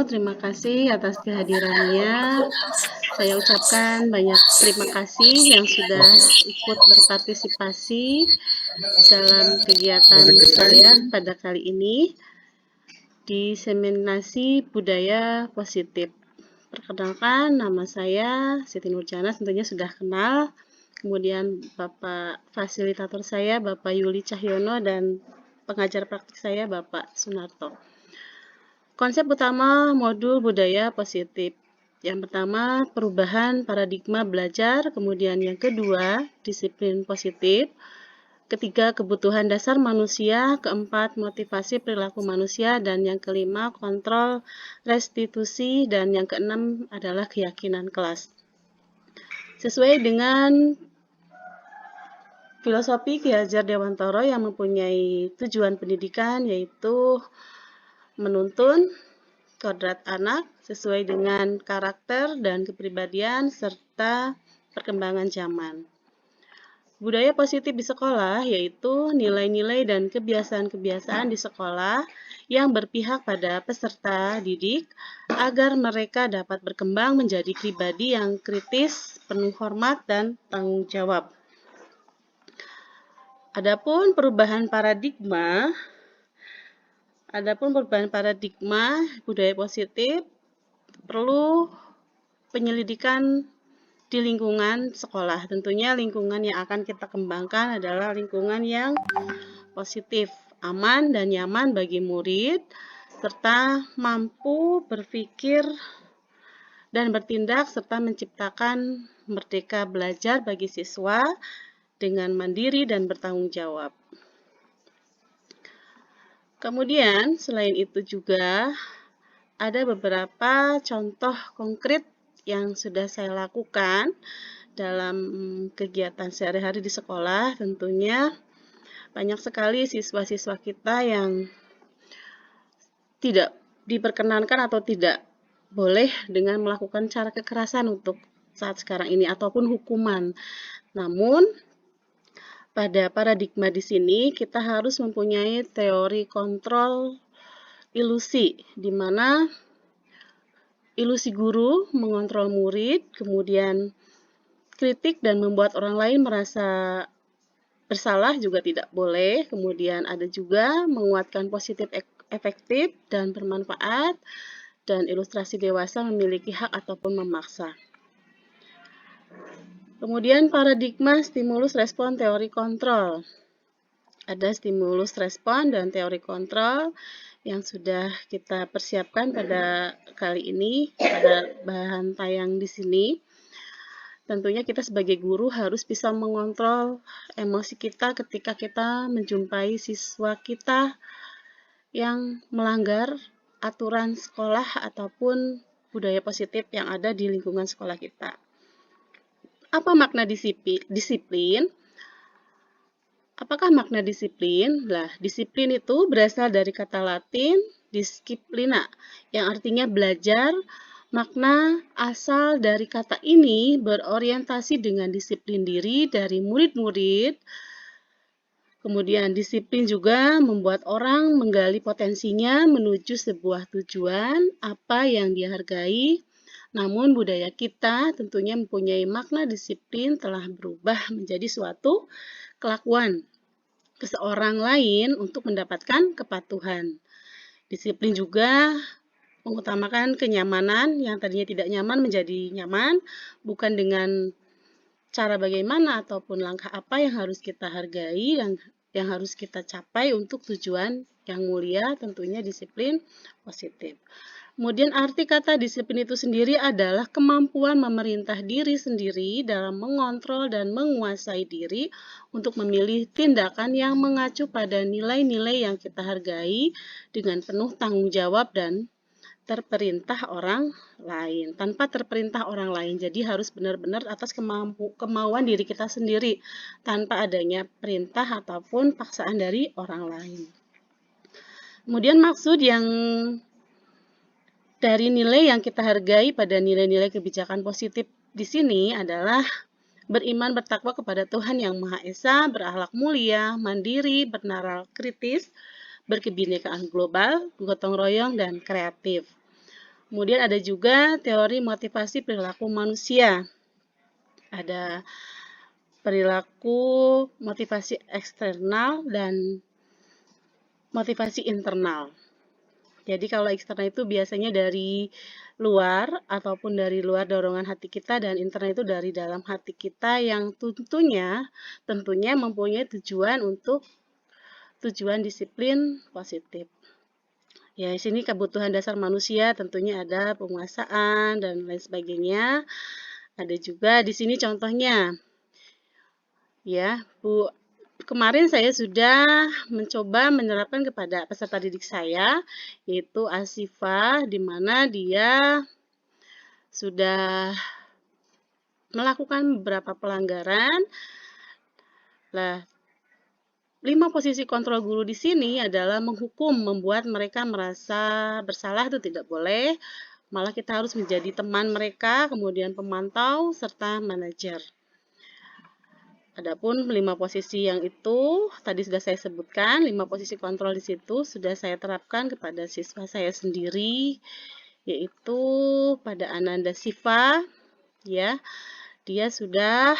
terima kasih atas kehadirannya. Saya ucapkan banyak terima kasih yang sudah ikut berpartisipasi dalam kegiatan saya pada kali ini di Diseminasi Budaya Positif. Perkenalkan, nama saya Siti Nurjana, tentunya sudah kenal. Kemudian Bapak fasilitator saya, Bapak Yuli Cahyono, dan pengajar praktik saya, Bapak Sunarto. Konsep utama modul budaya positif. Yang pertama, perubahan paradigma belajar. Kemudian yang kedua, disiplin positif. Ketiga, kebutuhan dasar manusia. Keempat, motivasi perilaku manusia. Dan yang kelima, kontrol restitusi. Dan yang keenam adalah keyakinan kelas. Sesuai dengan filosofi Ki Hajar Dewantara yang mempunyai tujuan pendidikan, yaitu menuntun kodrat anak sesuai dengan karakter dan kepribadian serta perkembangan zaman. Budaya positif di sekolah yaitu nilai-nilai dan kebiasaan-kebiasaan di sekolah yang berpihak pada peserta didik agar mereka dapat berkembang menjadi pribadi yang kritis, penuh hormat, dan tanggung jawab. Adapun perubahan paradigma budaya positif perlu penyelidikan di lingkungan sekolah. Tentunya lingkungan yang akan kita kembangkan adalah lingkungan yang positif, aman dan nyaman bagi murid, serta mampu berpikir dan bertindak serta menciptakan merdeka belajar bagi siswa dengan mandiri dan bertanggung jawab. Kemudian, selain itu juga ada beberapa contoh konkret yang sudah saya lakukan dalam kegiatan sehari-hari di sekolah. Tentunya banyak sekali siswa-siswa kita yang tidak diperkenankan atau tidak boleh dengan melakukan cara kekerasan untuk saat sekarang ini ataupun hukuman. Namun, pada paradigma di sini kita harus mempunyai teori kontrol ilusi, di mana ilusi guru mengontrol murid, kemudian kritik dan membuat orang lain merasa bersalah juga tidak boleh. Kemudian ada juga menguatkan positif efektif dan bermanfaat, dan ilustrasi dewasa memiliki hak ataupun memaksa. Kemudian paradigma stimulus respon teori kontrol. Ada stimulus respon dan teori kontrol yang sudah kita persiapkan pada kali ini pada bahan tayang di sini. Tentunya kita sebagai guru harus bisa mengontrol emosi kita ketika kita menjumpai siswa kita yang melanggar aturan sekolah ataupun budaya positif yang ada di lingkungan sekolah kita. Apa makna disiplin? Apakah makna disiplin? Disiplin itu berasal dari kata Latin disciplina, yang artinya belajar. Makna asal dari kata ini berorientasi dengan disiplin diri dari murid-murid. Kemudian disiplin juga membuat orang menggali potensinya menuju sebuah tujuan, apa yang dia hargai. Namun budaya kita tentunya mempunyai makna disiplin telah berubah menjadi suatu kelakuan seseorang lain untuk mendapatkan kepatuhan. Disiplin juga mengutamakan kenyamanan, yang tadinya tidak nyaman menjadi nyaman, bukan dengan cara bagaimana ataupun langkah apa yang harus kita hargai dan yang harus kita capai untuk tujuan yang mulia, tentunya disiplin positif. Kemudian arti kata disiplin itu sendiri adalah kemampuan memerintah diri sendiri dalam mengontrol dan menguasai diri untuk memilih tindakan yang mengacu pada nilai-nilai yang kita hargai dengan penuh tanggung jawab dan terperintah orang lain, tanpa terperintah orang lain. Jadi harus benar-benar atas kemauan diri kita sendiri, tanpa adanya perintah ataupun paksaan dari orang lain. Kemudian maksud yang dari nilai yang kita hargai pada nilai-nilai kebijakan positif di sini adalah beriman bertakwa kepada Tuhan Yang Maha Esa, berakhlak mulia, mandiri, bernalar kritis, berkebinekaan global, gotong royong, dan kreatif. Kemudian ada juga teori motivasi perilaku manusia. Ada perilaku motivasi eksternal dan motivasi internal. Jadi kalau eksternal itu biasanya dari luar ataupun dari luar dorongan hati kita, dan internal itu dari dalam hati kita yang tentunya mempunyai tujuan disiplin positif. Ya, di sini kebutuhan dasar manusia tentunya ada penguasaan dan lain sebagainya. Ada juga di sini contohnya. Ya, Bu, kemarin saya sudah mencoba menerapkan kepada peserta didik saya, yaitu Asifa, di mana dia sudah melakukan beberapa pelanggaran. Nah, 5 posisi kontrol guru di sini adalah menghukum, membuat mereka merasa bersalah, itu tidak boleh. Malah kita harus menjadi teman mereka, kemudian pemantau, serta manajer. Adapun 5 posisi yang itu tadi sudah saya sebutkan, 5 posisi kontrol di situ sudah saya terapkan kepada siswa saya sendiri, yaitu pada Ananda Siva, ya. Dia sudah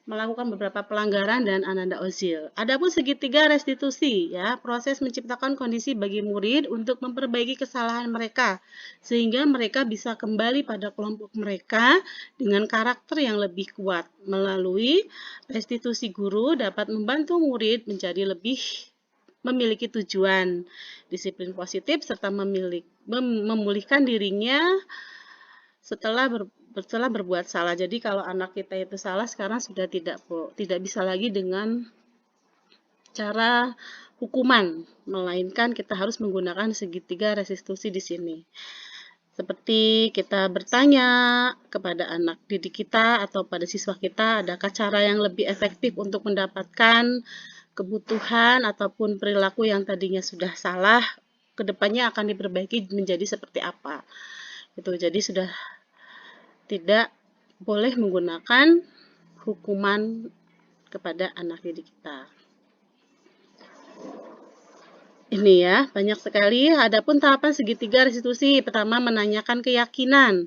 melakukan beberapa pelanggaran dan Ananda Ozil. Adapun segitiga restitusi, ya, proses menciptakan kondisi bagi murid untuk memperbaiki kesalahan mereka sehingga mereka bisa kembali pada kelompok mereka dengan karakter yang lebih kuat. Melalui restitusi guru dapat membantu murid menjadi lebih memiliki tujuan disiplin positif serta memulihkan dirinya setelah berbuat salah. Jadi kalau anak kita itu salah sekarang sudah tidak bisa lagi dengan cara hukuman, melainkan kita harus menggunakan segitiga restitusi di sini. Seperti kita bertanya kepada anak didik kita atau pada siswa kita, adakah cara yang lebih efektif untuk mendapatkan kebutuhan ataupun perilaku yang tadinya sudah salah, kedepannya akan diperbaiki menjadi seperti apa. Jadi sudah tidak boleh menggunakan hukuman kepada anak didik kita. Ini ya, banyak sekali. Adapun tahapan segitiga restitusi, pertama menanyakan keyakinan.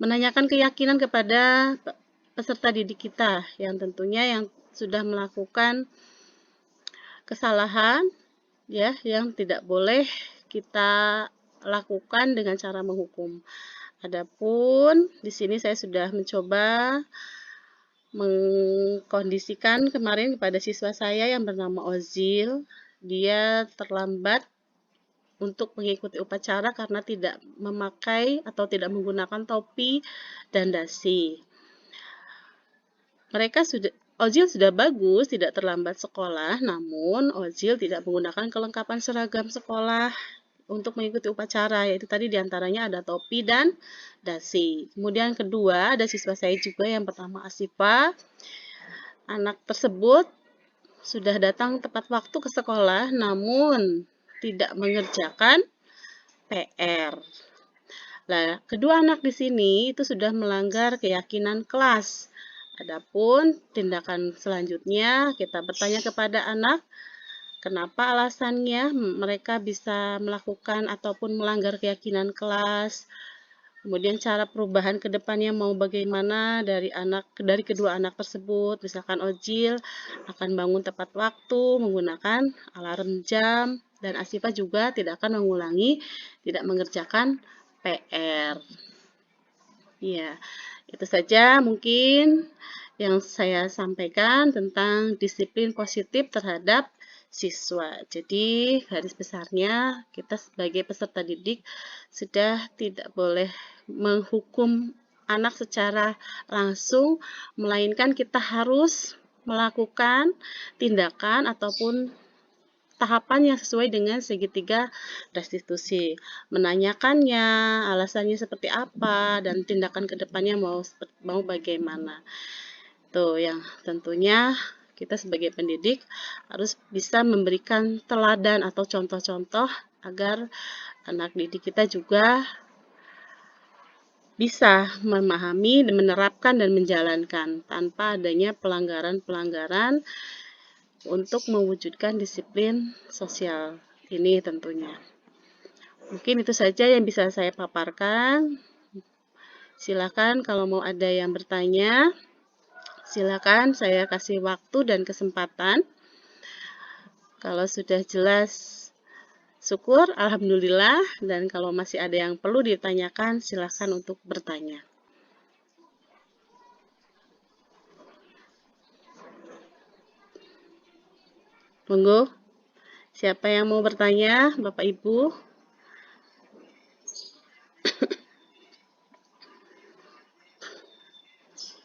Menanyakan keyakinan kepada peserta didik kita yang tentunya yang sudah melakukan kesalahan, ya, yang tidak boleh kita lakukan dengan cara menghukum. Adapun di sini saya sudah mencoba mengkondisikan kemarin kepada siswa saya yang bernama Ozil. Dia terlambat untuk mengikuti upacara karena tidak memakai atau tidak menggunakan topi dan dasi. Ozil sudah bagus, tidak terlambat sekolah, namun Ozil tidak menggunakan kelengkapan seragam sekolah untuk mengikuti upacara, yaitu tadi diantaranya ada topi dan dasi. Kemudian kedua, ada siswa saya juga yang pertama Asifa. Anak tersebut sudah datang tepat waktu ke sekolah, namun tidak mengerjakan PR. Nah, kedua anak di sini itu sudah melanggar keyakinan kelas. Adapun tindakan selanjutnya, kita bertanya kepada anak, kenapa alasannya mereka bisa melakukan ataupun melanggar keyakinan kelas. Kemudian cara perubahan ke depannya mau bagaimana dari kedua anak tersebut. Misalkan Ozil akan bangun tepat waktu menggunakan alarm jam, dan Asifa juga tidak akan mengulangi tidak mengerjakan PR. Ya, itu saja mungkin yang saya sampaikan tentang disiplin positif terhadap siswa. Jadi, garis besarnya kita sebagai peserta didik sudah tidak boleh menghukum anak secara langsung, melainkan kita harus melakukan tindakan ataupun tahapan yang sesuai dengan segitiga restitusi. Menanyakannya, alasannya seperti apa, dan tindakan kedepannya mau bagaimana. Tuh, yang tentunya kita sebagai pendidik harus bisa memberikan teladan atau contoh-contoh agar anak didik kita juga bisa memahami, menerapkan, dan menjalankan tanpa adanya pelanggaran-pelanggaran untuk mewujudkan disiplin sosial ini tentunya. Mungkin itu saja yang bisa saya paparkan. Silakan kalau mau ada yang bertanya, silakan saya kasih waktu dan kesempatan. Kalau sudah jelas, syukur, alhamdulillah. Dan kalau masih ada yang perlu ditanyakan, silakan untuk bertanya. Monggo, siapa yang mau bertanya, Bapak Ibu?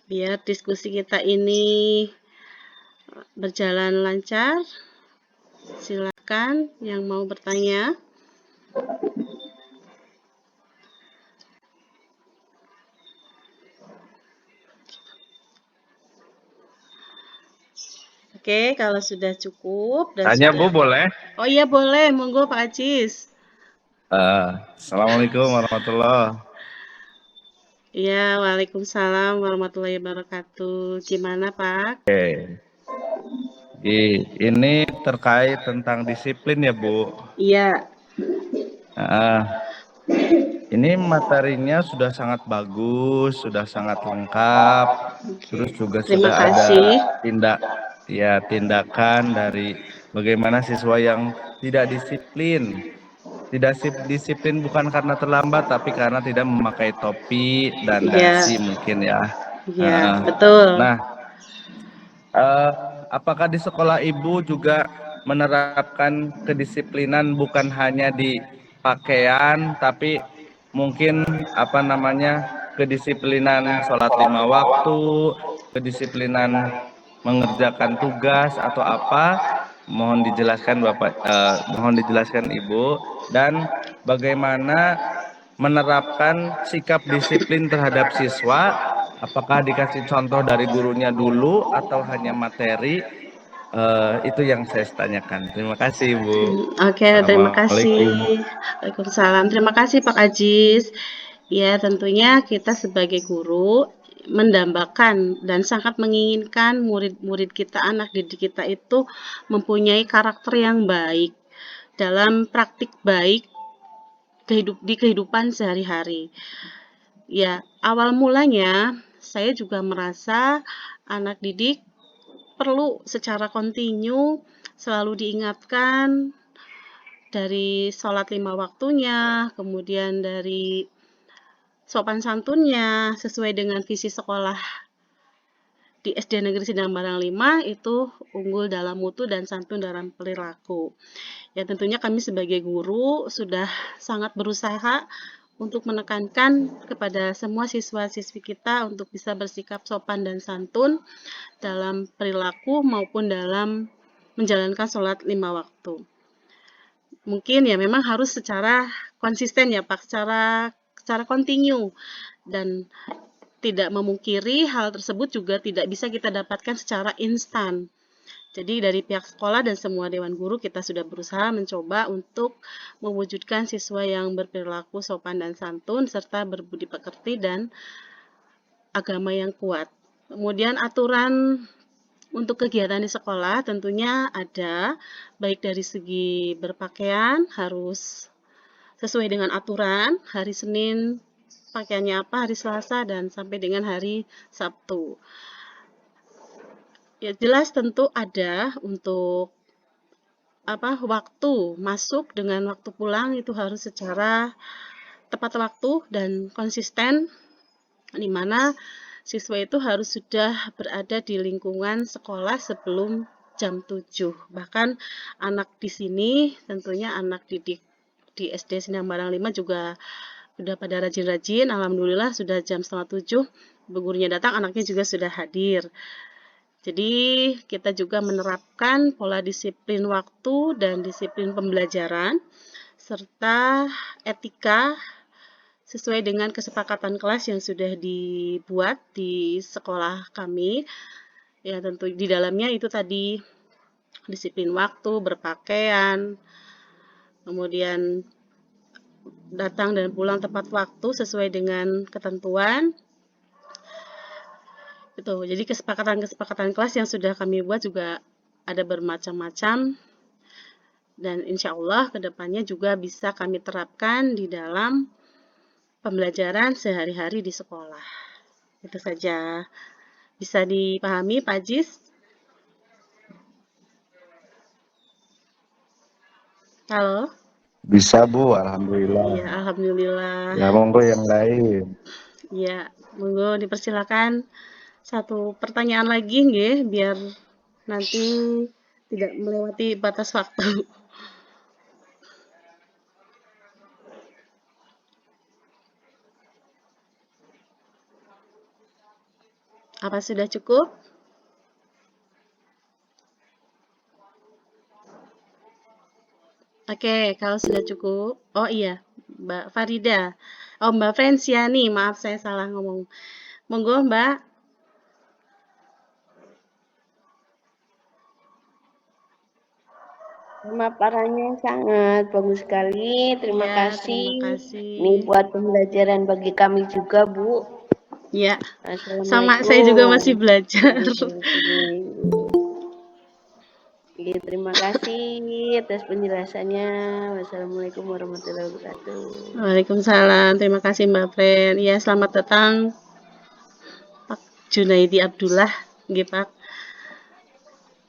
Biar diskusi kita ini berjalan lancar. Silakan yang mau bertanya. Oke, kalau sudah cukup dan Tanya sudah... Bu boleh? Oh iya boleh, monggo Pak Ajis. Assalamualaikum warahmatullahi. Iya, waalaikumsalam warahmatullahi wabarakatuh. Gimana Pak? Ini terkait tentang disiplin ya Bu. Iya, Ah, ini materinya sudah sangat bagus, sudah sangat lengkap. oke. Terus juga Terima sudah ada kasih. tindakan dari bagaimana siswa yang tidak disiplin. Tidak disiplin bukan karena terlambat, tapi karena tidak memakai topi dan Iya, dasi mungkin ya. iya, Ah, betul. Nah, Eh, apakah di sekolah Ibu juga menerapkan kedisiplinan bukan hanya di pakaian, tapi mungkin apa namanya kedisiplinan sholat 5 waktu, kedisiplinan mengerjakan tugas atau apa? Mohon dijelaskan Bapak, mohon dijelaskan Ibu, dan bagaimana menerapkan sikap disiplin terhadap siswa. Apakah dikasih contoh dari gurunya dulu atau hanya materi? Itu yang saya tanyakan. Terima kasih, Bu. Oke, terima kasih. Assalamualaikum. Waalaikumsalam. Terima kasih Pak Ajis. Ya, tentunya kita sebagai guru mendambakan dan sangat menginginkan murid-murid kita, anak didik kita itu mempunyai karakter yang baik dalam praktik baik di kehidupan sehari-hari. Ya, awal mulanya saya juga merasa anak didik perlu secara kontinu selalu diingatkan dari sholat 5 waktunya, kemudian dari sopan santunnya, sesuai dengan visi sekolah di SD Negeri Sindang Barang 5 itu unggul dalam mutu dan santun dalam perilaku. Ya tentunya kami sebagai guru sudah sangat berusaha untuk menekankan kepada semua siswa-siswi kita untuk bisa bersikap sopan dan santun dalam perilaku maupun dalam menjalankan sholat 5 waktu. Mungkin ya memang harus secara konsisten ya Pak, secara kontinu, dan tidak memungkiri hal tersebut juga tidak bisa kita dapatkan secara instan. Jadi dari pihak sekolah dan semua dewan guru kita sudah berusaha mencoba untuk mewujudkan siswa yang berperilaku sopan dan santun serta berbudi pekerti dan agama yang kuat. Kemudian aturan untuk kegiatan di sekolah tentunya ada, baik dari segi berpakaian harus sesuai dengan aturan, hari Senin pakaiannya apa, hari Selasa, dan sampai dengan hari Sabtu. Ya jelas tentu ada untuk waktu masuk dengan waktu pulang itu harus secara tepat waktu dan konsisten, di mana siswa itu harus sudah berada di lingkungan sekolah sebelum jam 7. Bahkan anak di sini tentunya anak didik di SD Sindang Barang 5 juga sudah pada rajin-rajin, alhamdulillah sudah jam setengah 7 ibu gurunya datang, anaknya juga sudah hadir. Jadi kita juga menerapkan pola disiplin waktu dan disiplin pembelajaran serta etika sesuai dengan kesepakatan kelas yang sudah dibuat di sekolah kami. Ya tentu di dalamnya itu tadi disiplin waktu, berpakaian, kemudian datang dan pulang tepat waktu sesuai dengan ketentuan. Itu. Jadi kesepakatan-kesepakatan kelas yang sudah kami buat juga ada bermacam-macam. Dan insya Allah kedepannya juga bisa kami terapkan di dalam pembelajaran sehari-hari di sekolah. Itu saja. Bisa dipahami, Pak Jis? Halo? Bisa Bu, alhamdulillah. Iya, alhamdulillah. Ya monggo yang lain. Iya, monggo dipersilakan satu pertanyaan lagi nggih, biar nanti tidak melewati batas waktu. Apa sudah cukup? Oke, kalau sudah cukup. Oh iya, Mbak Farida. Oh, Mbak Frensiani, maaf saya salah ngomong. Monggo, Mbak. Pemaparannya sangat bagus sekali. Terima Ya, kasih. terima kasih. Ini buat pembelajaran bagi kami juga, Bu. Ya, Assalamualaikum. sama saya juga masih belajar. Oke, terima kasih atas penjelasannya. Wassalamualaikum warahmatullahi wabarakatuh. Waalaikumsalam. Terima kasih Mbak Fren. Ya, selamat datang Pak Junaidi Abdullah, nggih Pak.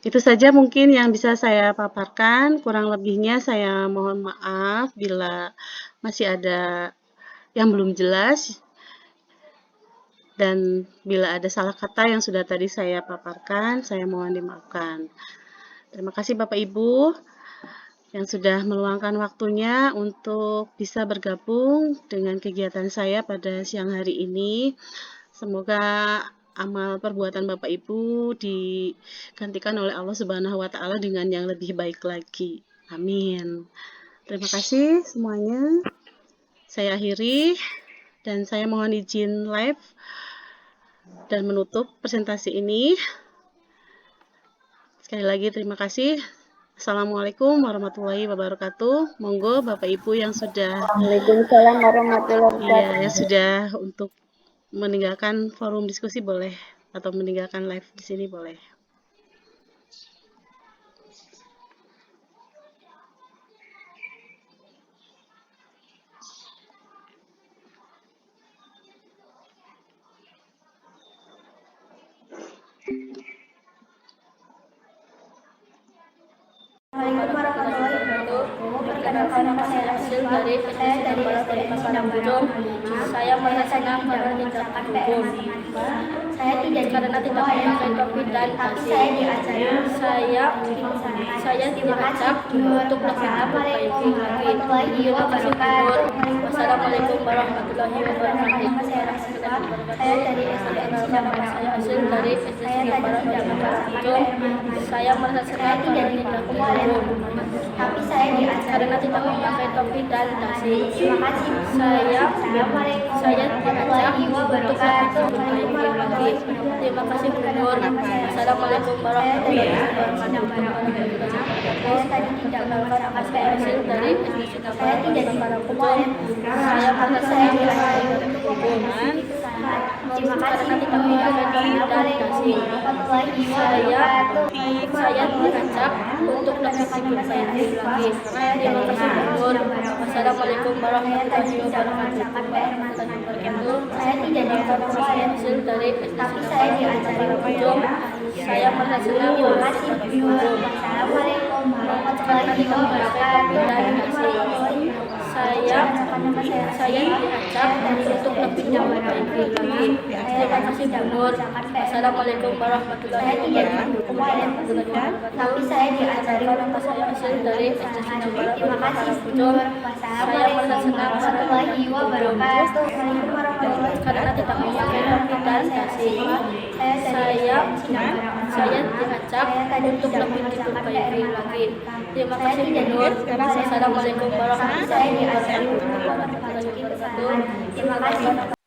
Itu saja mungkin yang bisa saya paparkan. Kurang lebihnya saya mohon maaf bila masih ada yang belum jelas dan bila ada salah kata yang sudah tadi saya paparkan, saya mohon dimaafkan. Terima kasih Bapak Ibu yang sudah meluangkan waktunya untuk bisa bergabung dengan kegiatan saya pada siang hari ini. Semoga amal perbuatan Bapak Ibu digantikan oleh Allah Subhanahu wa taala dengan yang lebih baik lagi. Amin. Terima kasih semuanya. Saya akhiri dan saya mohon izin live dan menutup presentasi ini. Sekali lagi terima kasih. Assalamualaikum warahmatullahi wabarakatuh. Monggo Bapak Ibu yang sudah Waalaikumsalam warahmatullahi wabarakatuh. yang sudah untuk meninggalkan forum diskusi boleh atau meninggalkan live di sini boleh. Assalamualaikum warahmatullahi wabarakatuh. Perkenalkan nama saya Asil dari SD Parangkujung. Saya merasa senang karena tidak berhubung. Saya tidak karena tidak memakai topi dan dasi. Saya diajak untuk lebih memperbaiki lagi. Terima kasih Gubernur. Wassalamualaikum warahmatullahi wabarakatuh. Saya dari SD saya Asil dari SD Parangkujung. Saya merasa senang karena tidak berhubung. Tapi saya diajar karena tidak memakai topi dan dasi. Terima kasih. Saya diajak untuk memperbaiki lagi. Terima kasih Gubernur. Assalamualaikum warahmatullahi wabarakatuh. Saya tadi tidak melakukan aspek hasil dari saya tidak Parangkujung. Saya merasa saya diajari untuk hubungan. Terima kasih tidak memakai topi dan dasi. Saya diajak untuk lebih diperbaiki lagi. Terima kasih Gubernur. Wassalamualaikum warahmatullahi wabarakatuh. Saya tidak melakukan hasil dari tapi saya diajari Parangkujung. Saya merasa senang karena tidak berhubung. Assalamualaikum warahmatullahi wabarakatuh. Saya diajak untuk lebih memperbaiki lagi. Terima kasih Gubernur. Assalamualaikum warahmatullahi wabarakatuh. Tapi saya diajari orang saya hasil dari terima kasih Gubernur. Saya merasa senang warahmatullahi wabarakatuh. Karena tidak memakai topi dan dasi. Saya diajak untuk lebih diperbaiki lagi. Terima kasih Gubernur. Assalamualaikum warahmatullahi wabarakatuh. Terima kasih.